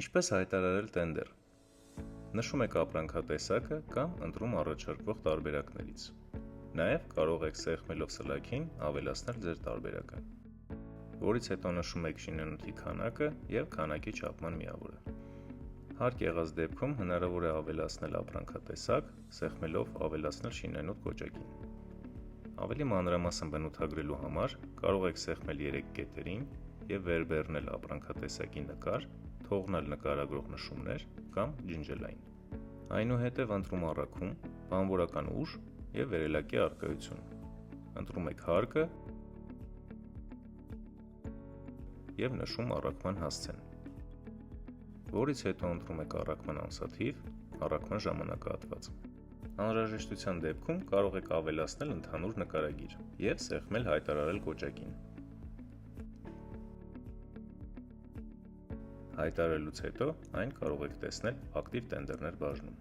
Ինչպես հայտարարել տենդեր։ Նշում եք ապրանքատեսակը կամ ընտրում առաջարկվող տարբերակներից։ Նաև կարող եք սեղմելով սլաքին ավելացնել ձեր տարբերակը, որից հետո նշում եք շինանյութի քանակը և քանակի չափման միավորը։ Հարկ եղած դեպքում հնարավոր է ավելացնել ապրանքատեսակ, սեղմելով ավելացնել շինանյութ կոճակին։ Ավելի մանրամասն բնութագրելու համար կարող եք սեղմել 3 կետերին և վերբեռնել ապրանքատեսակի նկար, թողնել նկարագրող նշումներ կամ ջնջել այն։ Այնուհետև ընտրում առաքում, բանվորական ուժ և վերելակի առկայություն։ Ընտրում եք հարկը և նշում առաքման հասցեն, որից հետո ընտրում եք առաքման ամսաթիվ, առաքման ժամանակահատված։ Անհրաժեշտության դեպքում կարող եք ավելացնել ընդհանուր նկարագիր և սեղմել հայտարարել կոճակին։ Հայտարարելուց հետո այն կարող եք տեսնել ակտիվ տենդերներ բաժնում։